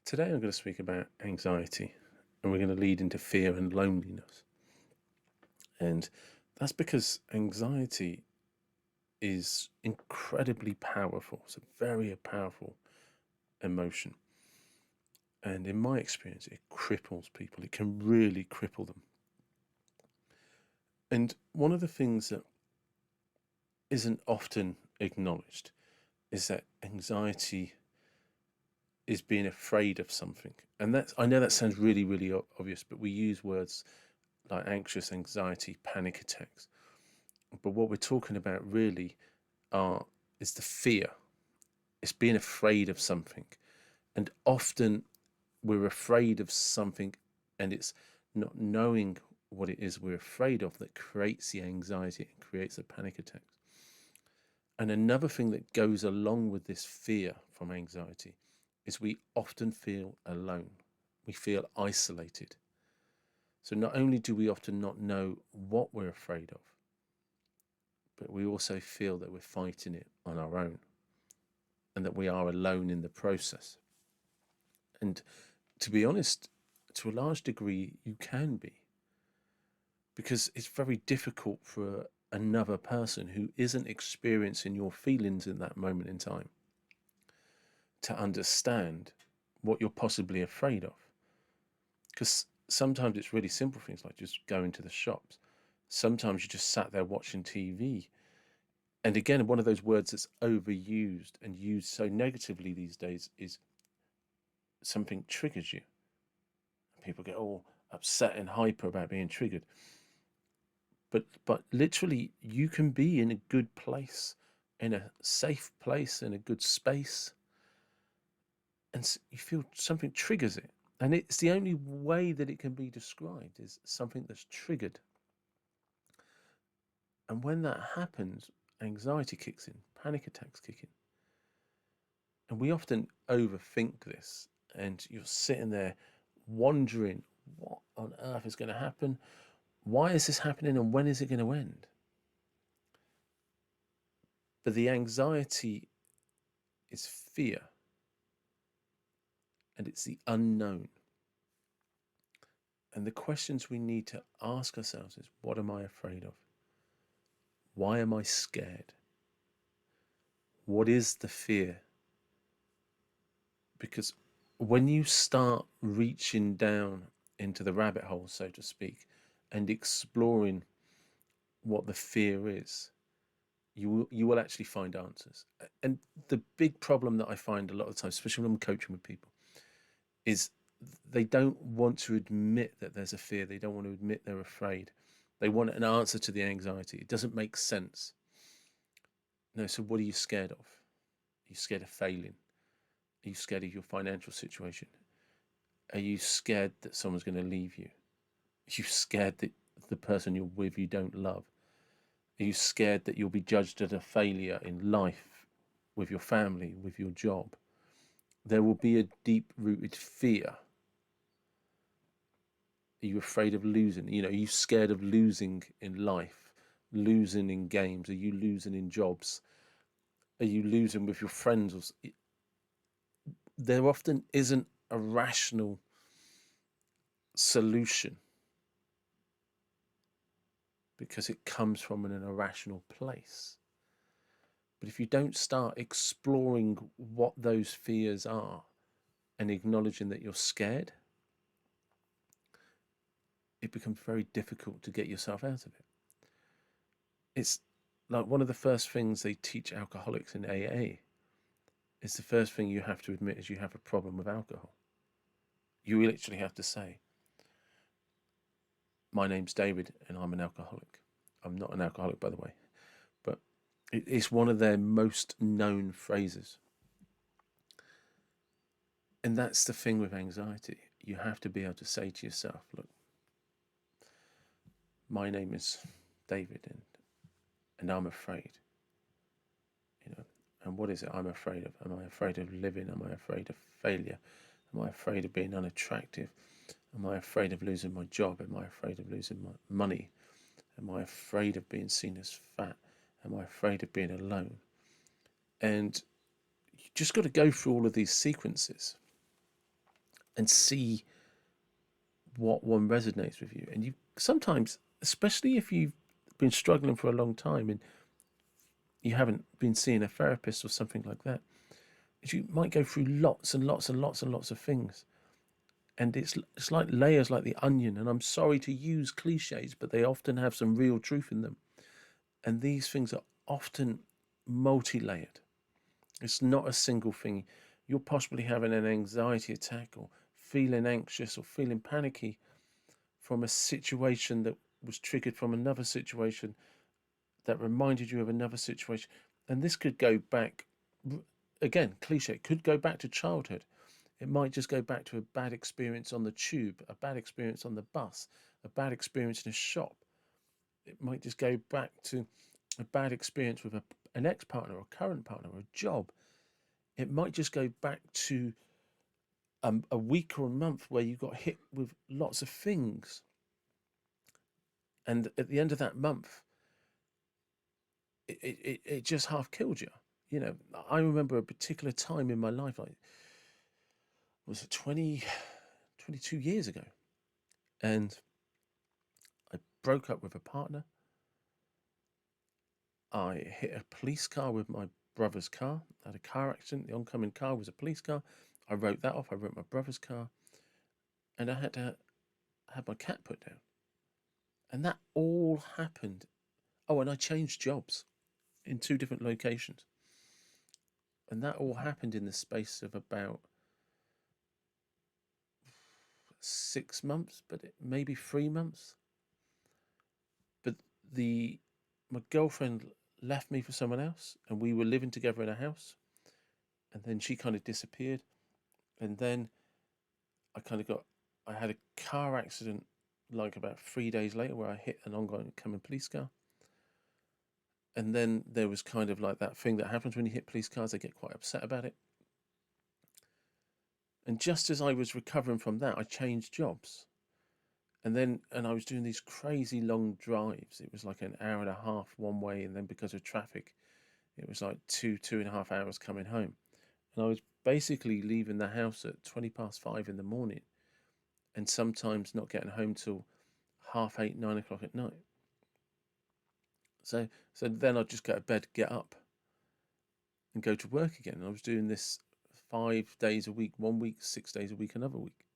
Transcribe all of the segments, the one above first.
Today I'm going to speak about anxiety, and we're going to lead into fear and loneliness. And that's because anxiety is incredibly powerful. It's a very powerful emotion. And in my experience, it cripples people. It can really cripple them. And one of the things that isn't often acknowledged is that anxiety is being afraid of something. And that's, I know that sounds really, really obvious, but we use words like anxious, anxiety, panic attacks. But what we're talking about really is the fear. It's being afraid of something. And often we're afraid of something, and it's not knowing what it is we're afraid of that creates the anxiety and creates the panic attacks. And another thing that goes along with this fear from anxiety is we often feel alone. We feel isolated. So not only do we often not know what we're afraid of, but we also feel that we're fighting it on our own and that we are alone in the process. And to be honest, to a large degree, you can be, because it's very difficult for another person who isn't experiencing your feelings in that moment in time to understand what you're possibly afraid of. Because sometimes it's really simple things like just going to the shops. Sometimes you just sat there watching TV. And again, one of those words that's overused and used so negatively these days is something triggers you. People get all upset and hyper about being triggered. But literally, you can be in a good place, in a safe place, in a good space, and you feel something triggers it. And it's the only way that it can be described is something that's triggered. And when that happens, anxiety kicks in, panic attacks kick in. And we often overthink this, and you're sitting there wondering what on earth is going to happen? Why is this happening, and when is it going to end? But the anxiety is fear, and it's the unknown. And the questions we need to ask ourselves is, what am I afraid of? Why am I scared? What is the fear? Because when you start reaching down into the rabbit hole, so to speak, and exploring what the fear is, you will actually find answers. And the big problem that I find a lot of times, especially when I'm coaching with people, is they don't want to admit that there's a fear. They don't want to admit they're afraid. They want an answer to the anxiety. It doesn't make sense. No, so what are you scared of? Are you scared of failing? Are you scared of your financial situation? Are you scared that someone's going to leave you? Are you scared that the person you're with you don't love? Are you scared that you'll be judged as a failure in life, with your family, with your job? There will be a deep-rooted fear. Are you afraid of losing? Are you scared of losing in life, losing in games? Are you losing in jobs? Are you losing with your friends? There often isn't a rational solution because it comes from an irrational place. But if you don't start exploring what those fears are and acknowledging that you're scared, it becomes very difficult to get yourself out of it. It's like one of the first things they teach alcoholics in AA is the first thing you have to admit is you have a problem with alcohol. You literally have to say, my name's David and I'm an alcoholic. I'm not an alcoholic, by the way, but it's one of their most known phrases. And that's the thing with anxiety. You have to be able to say to yourself, look, my name is David and I'm afraid. And what is it I'm afraid of? Am I afraid of living? Am I afraid of failure? Am I afraid of being unattractive? Am I afraid of losing my job? Am I afraid of losing my money? Am I afraid of being seen as fat? Am I afraid of being alone? And you just got to go through all of these sequences. and see what one resonates with you. And you sometimes, especially if you've been struggling for a long time and you haven't been seeing a therapist or something like that, you might go through lots and lots and lots and lots of things. And it's like layers, like the onion. And I'm sorry to use cliches, but they often have some real truth in them. And these things are often multi-layered. It's not a single thing. You're possibly having an anxiety attack or feeling anxious or feeling panicky from a situation that was triggered from another situation that reminded you of another situation. And this could go back, again, cliche, it could go back to childhood. It might just go back to a bad experience on the tube, a bad experience on the bus, a bad experience in a shop. It might just go back to a bad experience with an ex-partner or current partner or a job. It might just go back to a week or a month where you got hit with lots of things. And at the end of that month, it just half killed you. You know, I remember a particular time in my life, like, was it 22 years ago? And I broke up with a partner. I hit a police car with my brother's car. I had a car accident. The oncoming car was a police car. I wrote that off. I wrote my brother's car. And I had to have my cat put down. And that all happened. Oh, and I changed jobs in 2 different locations. And that all happened in the space of about 6 months, but maybe 3 months. But my girlfriend left me for someone else, and we were living together in a house. And then she kind of disappeared. And then I had a car accident like about 3 days later where I hit an oncoming police car. And then there was kind of like that thing that happens when you hit police cars, they get quite upset about it. And just as I was recovering from that, I changed jobs. And I was doing these crazy long drives. It was like an hour and a half one way, and then because of traffic, it was like 2.5 hours coming home. And I was basically leaving the house at 5:20 in the morning, and sometimes not getting home till 8:30, 9 o'clock at night. So then I'd just go to bed, get up, and go to work again. And I was doing this 5 days a week, 1 week, 6 days a week, another week.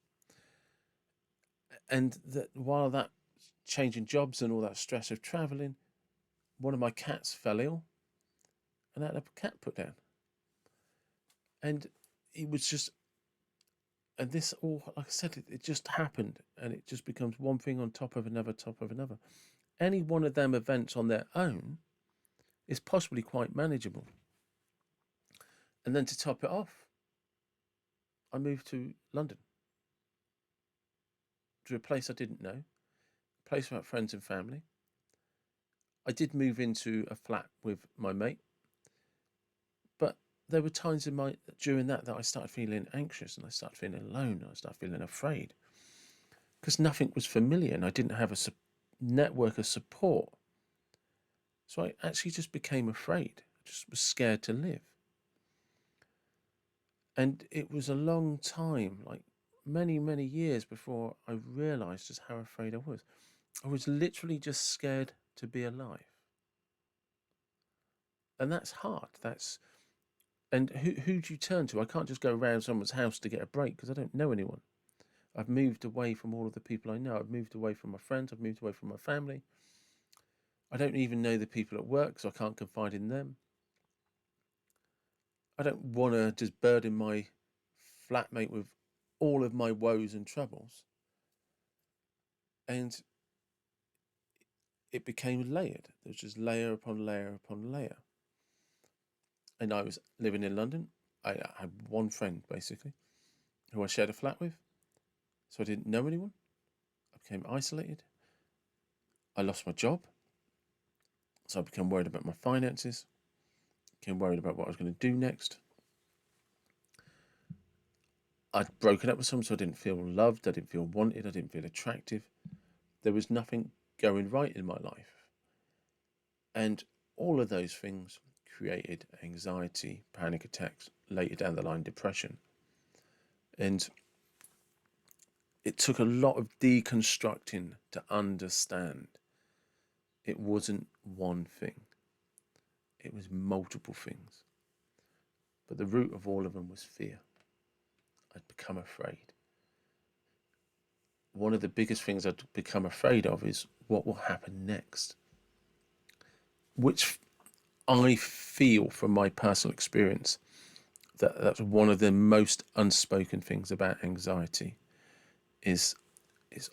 And while that changing jobs and all that stress of traveling, one of my cats fell ill, and I had a cat put down. And it was just, and this all, like I said, it just happened, and it just becomes one thing on top of another, top of another. Any one of them events on their own is possibly quite manageable. And then to top it off, I moved to London, to a place I didn't know, a place without friends and family. I did move into a flat with my mate, but there were times during that I started feeling anxious, and I started feeling alone, and I started feeling afraid because nothing was familiar, and I didn't have a network of support. So I actually just became afraid. I just was scared to live. And it was a long time, like many, many years before I realized just how afraid I was. I was literally just scared to be alive. And that's hard. And who do you turn to? I can't just go around someone's house to get a break because I don't know anyone. I've moved away from all of the people I know. I've moved away from my friends. I've moved away from my family. I don't even know the people at work, so I can't confide in them. I don't want to just burden my flatmate with all of my woes and troubles. And it became layered. There was just layer upon layer upon layer. And I was living in London. I had one friend, basically, who I shared a flat with. So I didn't know anyone. I became isolated. I lost my job. So I became worried about my finances. Became worried about what I was going to do next. I'd broken up with someone, so I didn't feel loved. I didn't feel wanted. I didn't feel attractive. There was nothing going right in my life. And all of those things created anxiety, panic attacks, later down the line, depression. And it took a lot of deconstructing to understand it wasn't one thing, it was multiple things. But the root of all of them was fear. I'd become afraid. One of the biggest things I'd become afraid of is what will happen next, which I feel from my personal experience that that's one of the most unspoken things about anxiety is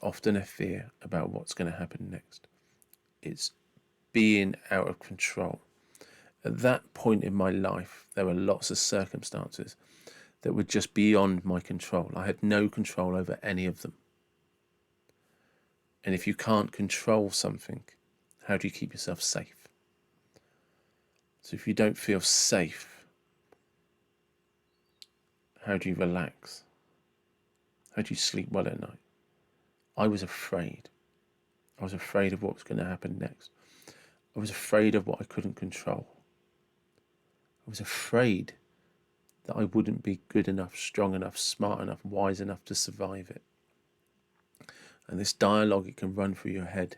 often a fear about what's going to happen next. It's being out of control. At that point in my life, there were lots of circumstances that were just beyond my control. I had no control over any of them. And if you can't control something, how do you keep yourself safe? So if you don't feel safe, how do you relax? How do you sleep well at night? I was afraid. I was afraid of what was going to happen next. I was afraid of what I couldn't control. I was afraid that I wouldn't be good enough, strong enough, smart enough, wise enough to survive it. And this dialogue, it can run through your head.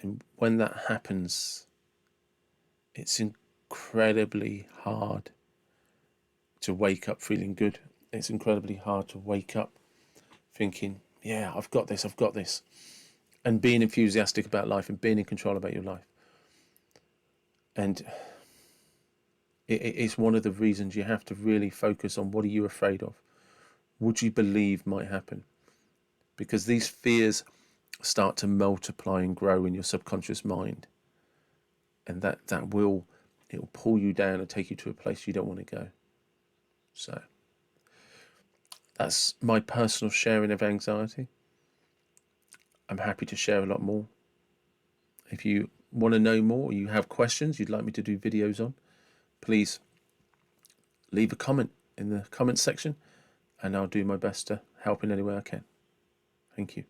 And when that happens, it's incredibly hard to wake up feeling good. It's incredibly hard to wake up thinking, yeah, I've got this, and being enthusiastic about life and being in control about your life. And it's one of the reasons you have to really focus on what are you afraid of? What you believe might happen? Because these fears start to multiply and grow in your subconscious mind. And it will pull you down and take you to a place you don't want to go. So that's my personal sharing of anxiety. I'm happy to share a lot more. If you want to know more, or you have questions you'd like me to do videos on, please leave a comment in the comment section and I'll do my best to help in any way I can. Thank you.